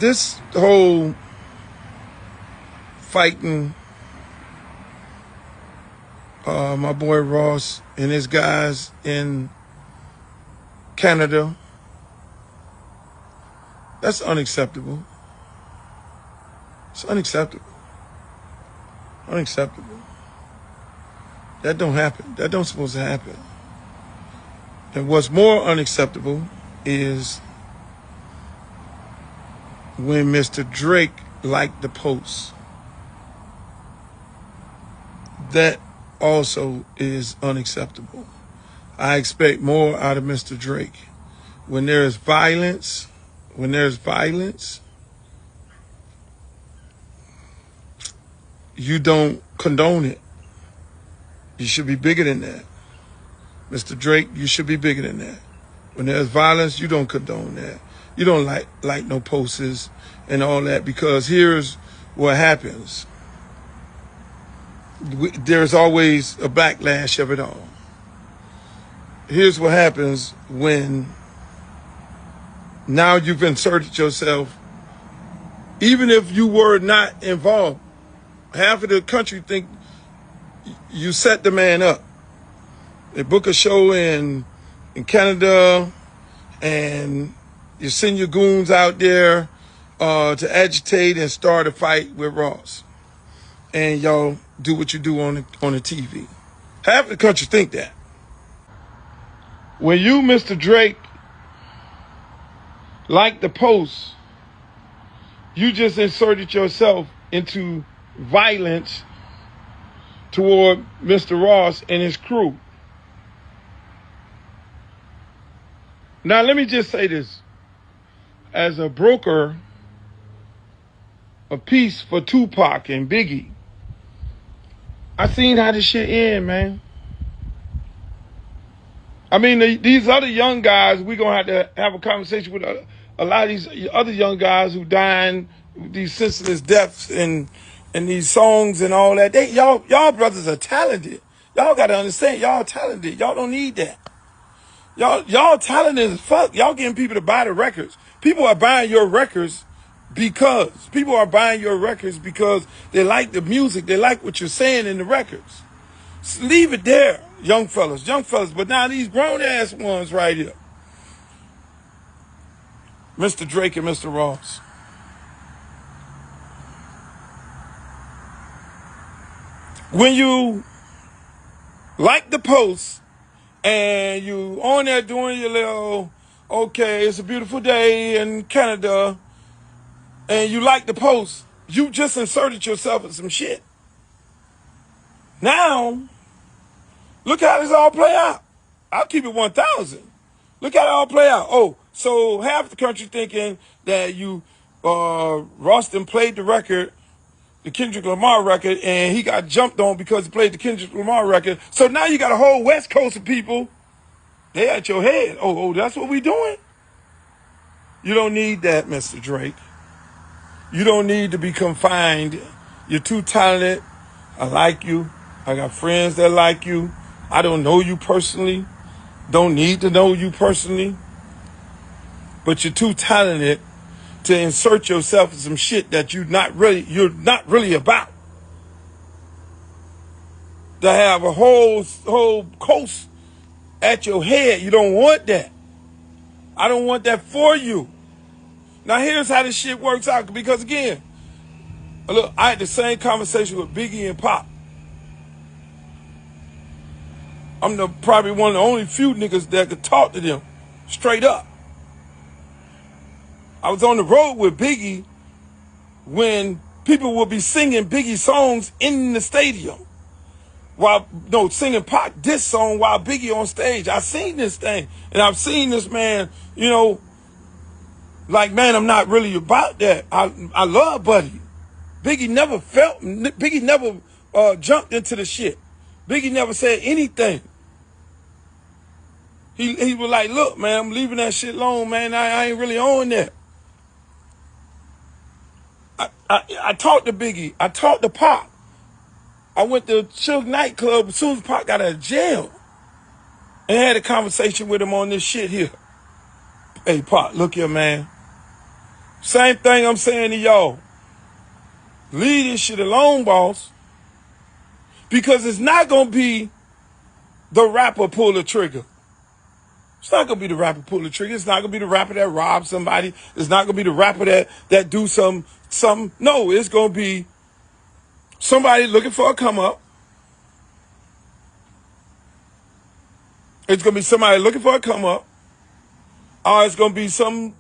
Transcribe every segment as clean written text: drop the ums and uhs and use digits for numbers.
this whole fighting my boy Ross and his guys in Canada, that's unacceptable. It's unacceptable. Unacceptable. That don't happen. That don't supposed to happen. And what's more unacceptable is when Mr. Drake liked the post. That also is unacceptable. I expect more out of Mr. Drake. When there's violence, you don't condone it. You should be bigger than that. Mr. Drake, you should be bigger than that. When there's violence, you don't condone that. You don't like no posters and all that, because here's what happens. There's always a backlash of it all. Here's what happens when now you've inserted yourself. Even if you were not involved, half of the country think you set the man up. They book a show in Canada, and you send your goons out there to agitate and start a fight with Ross. And y'all do what you do on the TV. Half the country think that. When you, Mr. Drake, like the post, you just inserted yourself into violence toward Mr. Ross and his crew. Now, let me just say this. As a broker of peace for Tupac and Biggie, I seen how this shit end, man. I mean, these other young guys, we're going to have a conversation with a lot of these other young guys who dying, these senseless deaths and these songs and all that. Y'all brothers are talented. Y'all got to understand, y'all talented. Y'all don't need that. Y'all talented as fuck. Y'all getting people to buy the records. People are buying your records because they like the music. They like what you're saying in the records. So leave it there, young fellas. But now these grown ass ones right here, Mr. Drake and Mr. Ross. When you like the post and you on there doing your little, okay, it's a beautiful day in Canada, and you like the post, you just inserted yourself in some shit. Now, look how this all play out. I'll keep it 1,000. Look how it all play out. Oh, so half the country thinking that Roston played the record, the Kendrick Lamar record, and he got jumped on because he played the Kendrick Lamar record. So now you got a whole West Coast of people, they at your head. Oh, that's what we doing? You don't need that, Mr. Drake. You don't need to be confined. You're too talented. I like you. I got friends that like you. I don't know you personally. Don't need to know you personally. But you're too talented to insert yourself in some shit that you're not really about. To have a whole coast at your head. You don't want that. I don't want that for you. Now here's how this shit works out. Because again, look, I had the same conversation with Biggie and Pop. I'm probably one of the only few niggas that could talk to them straight up. I was on the road with Biggie when people would be singing Biggie songs in the stadium. Singing Pop this song while Biggie on stage. I seen this thing. And I've seen this man, like, man, I'm not really about that. I love Buddy. Biggie never jumped into the shit. Biggie never said anything. He was like, look, man, I'm leaving that shit alone, man. I ain't really on that. I talked to Biggie. I talked to Pop. I went to Suge nightclub as soon as Pop got out of jail and had a conversation with him on this shit here. Hey, Pop, look here, man. Same thing I'm saying to y'all. Leave this shit alone, boss. Because it's not going to be the rapper pull the trigger. It's not going to be the rapper pull the trigger. It's not going to be the rapper that robs somebody. It's not going to be the rapper that do something. No, it's going to be somebody looking for a come up. It's going to be somebody looking for a come up. Or it's going to be some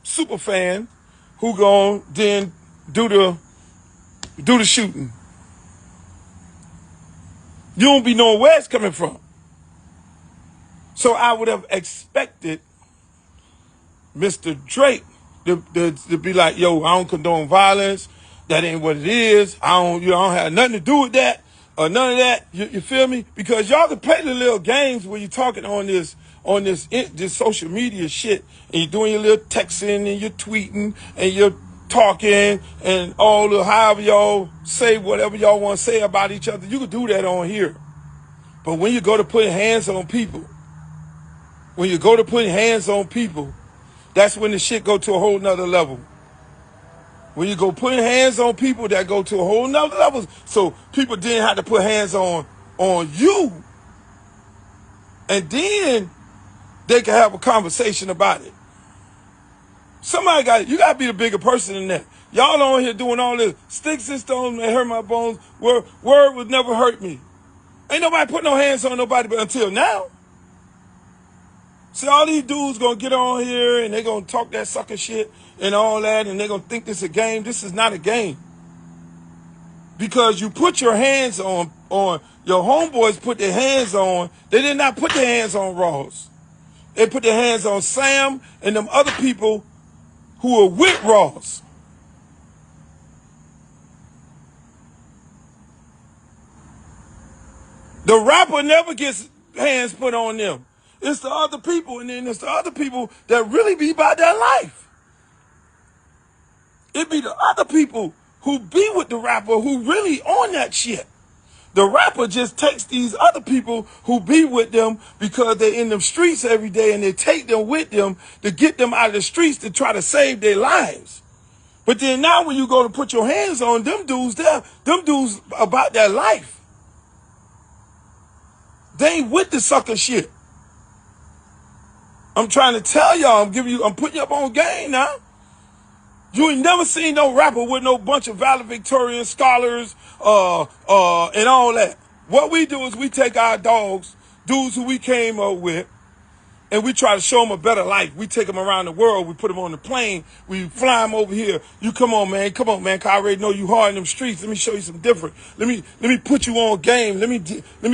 super fan who going to then do the shooting. You won't be knowing where it's coming from. So I would have expected Mr. Drake to be like, yo, I don't condone violence. That ain't what it is. I don't have nothing to do with that or none of that. You feel me? Because y'all can play the little games where you're talking on this social media shit, and you're doing your little texting and you're tweeting and you're talking and all the however y'all say whatever y'all want to say about each other. You can do that on here. But when you go to putting hands on people, that's when the shit go to a whole nother level. When you go putting hands on people, that go to a whole nother level. So people didn't have to put hands on you. And then they can have a conversation about it. You got to be the bigger person than that. Y'all on here doing all this. Sticks and stones may hurt my bones. Word would never hurt me. Ain't nobody put no hands on nobody but until now. See, all these dudes gonna get on here and they gonna talk that sucker shit and all that, and they gonna think this is a game. This is not a game. Because you put your hands on your homeboys put their hands on, they did not put their hands on Ross. They put their hands on Sam and them other people who were with Ross. The rapper never gets hands put on them. It's the other people, and then it's the other people that really be about their life. It be the other people who be with the rapper who really on that shit. The rapper just takes these other people who be with them because they're in them streets every day, and they take them with them to get them out of the streets to try to save their lives. But then now when you go to put your hands on them dudes about their life. They ain't with the sucker shit. I'm trying to tell y'all, I'm putting you up on game now. You ain't never seen no rapper with no bunch of valedictorian scholars, and all that. What we do is we take our dogs, dudes who we came up with, and we try to show them a better life. We take them around the world. We put them on the plane. We fly them over here. You come on, man, cause I already know you hard in them streets. Let me show you some different. Let me put you on game. Let me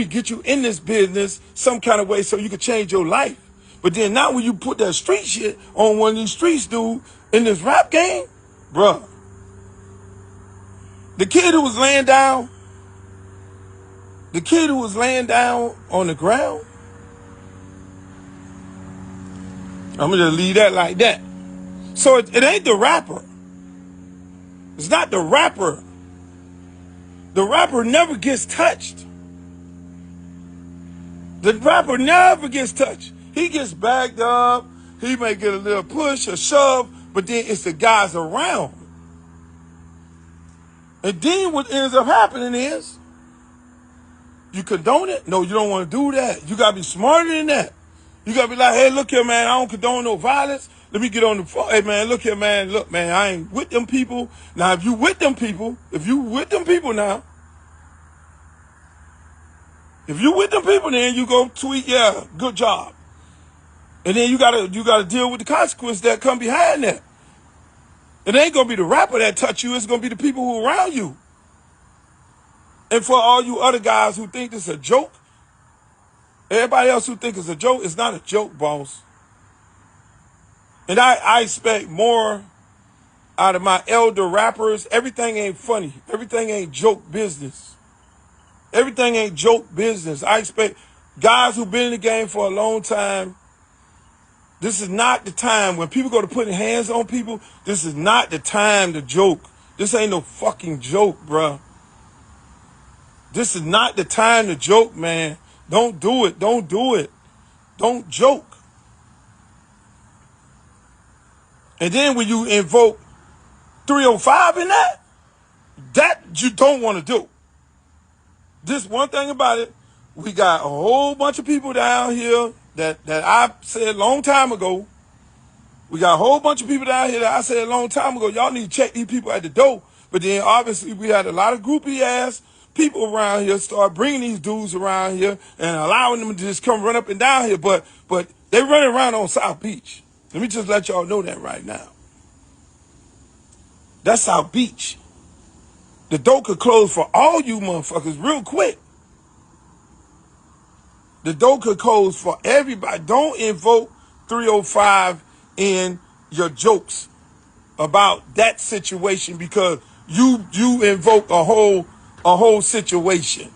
get you in this business some kind of way so you can change your life. But then now when you put that street shit on one of these streets, dude, in this rap game, bruh, the kid who was laying down on the ground, I'm gonna just leave that like that. So it ain't the rapper. It's not the rapper. The rapper never gets touched. The rapper never gets touched. He gets backed up. He may get a little push or shove, but then it's the guys around. And then what ends up happening is, you condone it? No, you don't want to do that. You got to be smarter than that. You got to be like, hey, look here, man, I don't condone no violence. Let me get on the phone. Hey, man, look here, man. Look, man, I ain't with them people. Now, if you with them people now, then you go tweet, yeah, good job. And then you gotta deal with the consequences that come behind that. It ain't gonna be the rapper that touch you, it's gonna be the people who are around you. And for all you other guys who think this is a joke, everybody else who think it's a joke, it's not a joke, boss. And I expect more out of my elder rappers. Everything ain't funny. Everything ain't joke business. Everything ain't joke business. I expect guys who've been in the game for a long time. This is not the time when people go to putting hands on people. This is not the time to joke. This ain't no fucking joke, bruh. This is not the time to joke, man. Don't do it. Don't do it. Don't joke. And then when you invoke 305 in that you don't want to do. This one thing about it, we got a whole bunch of people down here that I said a long time ago. We got a whole bunch of people down here that I said a long time ago, y'all need to check these people at the door. But then obviously we had a lot of groupie ass people around here start bringing these dudes around here and allowing them to just come run up and down here. But they running around on South Beach. Let me just let y'all know that right now. That's South Beach. The door could close for all you motherfuckers real quick. The door could close for everybody. Don't invoke 305 in your jokes about that situation because you invoke a whole situation.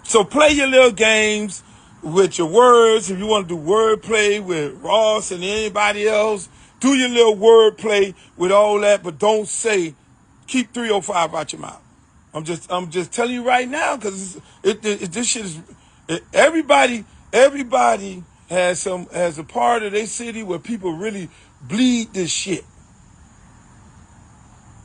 So play your little games with your words. If you want to do wordplay with Ross and anybody else, do your little wordplay with all that, but don't say keep 305 out your mouth. I'm just telling you right now because this shit is everybody has a part of their city where people really bleed this shit.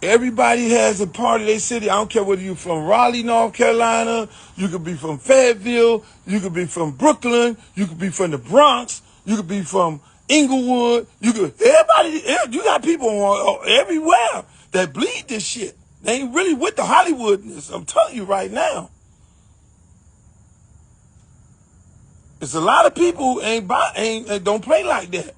Everybody has a part of their city. I don't care whether you're from Raleigh, North Carolina, you could be from Fayetteville, you could be from Brooklyn, you could be from the Bronx, you could be from Inglewood, you got people everywhere that bleed this shit. They ain't really with the Hollywoodness. I'm telling you right now. There's a lot of people don't play like that.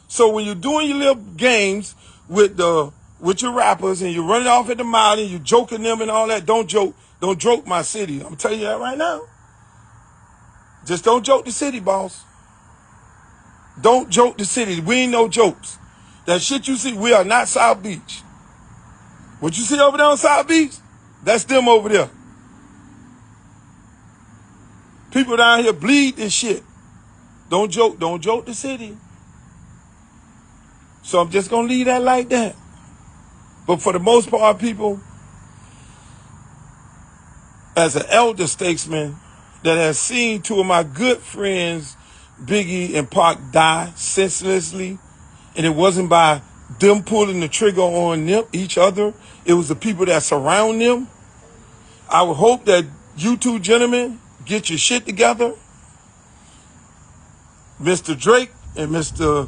So when you're doing your little games with your rappers and you're running off at the mile and you're joking them and all that, don't joke my city. I'm telling you that right now. Just don't joke the city, boss. Don't joke the city. We ain't no jokes. That shit you see, we are not South Beach. What you see over there on South Beach, that's them over there. People down here bleed this shit. Don't joke the city. So I'm just gonna leave that like that. But for the most part, people, as an elder statesman that has seen two of my good friends, Biggie and Pac, die senselessly, and it wasn't by them pulling the trigger on them, each other, it was the people that surround them. I would hope that you two gentlemen get your shit together. Mr. Drake and Mr.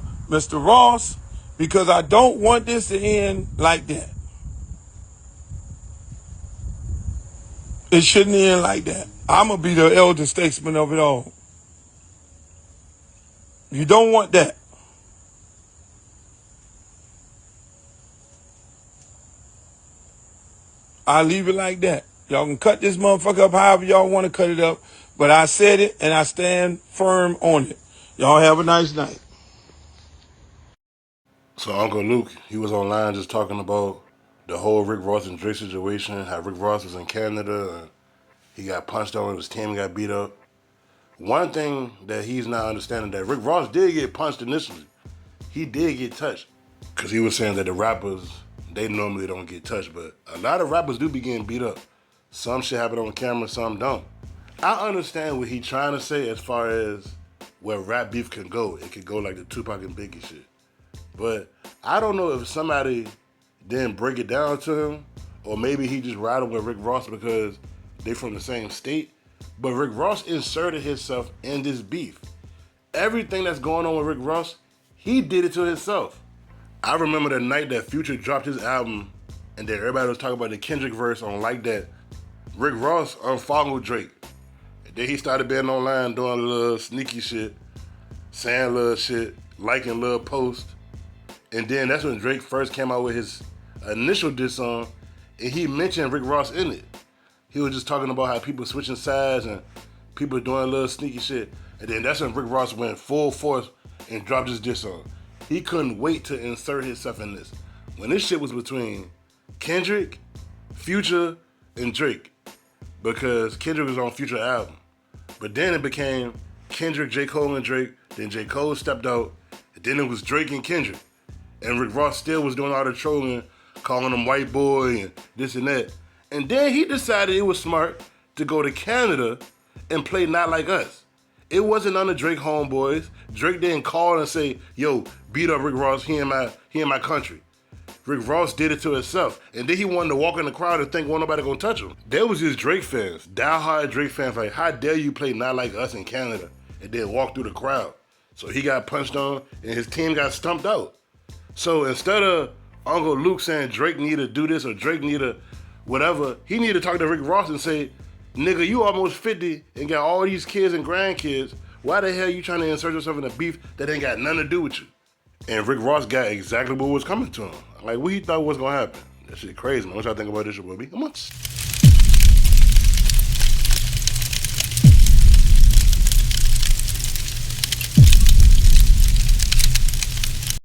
Ross, because I don't want this to end like that. It shouldn't end like that. I'm going to be the elder statesman of it all. You don't want that. I'll leave it like that. Y'all can cut this motherfucker up however y'all want to cut it up. But I said it and I stand firm on it. Y'all have a nice night. So Uncle Luke, he was online just talking about the whole Rick Ross and Drake situation, how Rick Ross was in Canada and he got punched on, his team got beat up. One thing that he's not understanding that Rick Ross did get punched initially. He did get touched. Because he was saying that the rappers, they normally don't get touched, but a lot of rappers do be getting beat up. Some shit happen on camera, some don't. I understand what he's trying to say as far as where rap beef can go. It could go like the Tupac and Biggie shit. But I don't know if somebody didn't break it down to him, or maybe he just riding with Rick Ross because they from the same state. But Rick Ross inserted himself in this beef. Everything that's going on with Rick Ross, he did it to himself. I remember the night that Future dropped his album, and then everybody was talking about the Kendrick verse on Like That. Rick Ross unfollowed Drake. And then he started being online doing a little sneaky shit, saying little shit, liking little posts. And then that's when Drake first came out with his initial diss song, and he mentioned Rick Ross in it. He was just talking about how people switching sides and people doing a little sneaky shit. And then that's when Rick Ross went full force and dropped his diss song. He couldn't wait to insert himself in this. When this shit was between Kendrick, Future, and Drake, because Kendrick was on Future album. But then it became Kendrick, J. Cole, and Drake. Then J. Cole stepped out. And then it was Drake and Kendrick. And Rick Ross still was doing all the trolling, calling him white boy and this and that. And then he decided it was smart to go to Canada and play Not Like Us. It wasn't under Drake homeboys. Drake didn't call and say, yo, beat up Rick Ross, he in my country. Rick Ross did it to himself. And then he wanted to walk in the crowd and think, well, nobody gonna touch him. There was just Drake fans, die-hard Drake fans, like, how dare you play Not Like Us in Canada and then walk through the crowd? So he got punched on and his team got stumped out. So instead of Uncle Luke saying Drake need to do this or Drake need to whatever, he need to talk to Rick Ross and say, nigga, you almost 50 and got all these kids and grandkids. Why the hell you trying to insert yourself in a beef that ain't got nothing to do with you? And Rick Ross got exactly what was coming to him. Like, what he thought was gonna happen. That shit crazy, man. What y'all think about this shit, Bobby? Come on.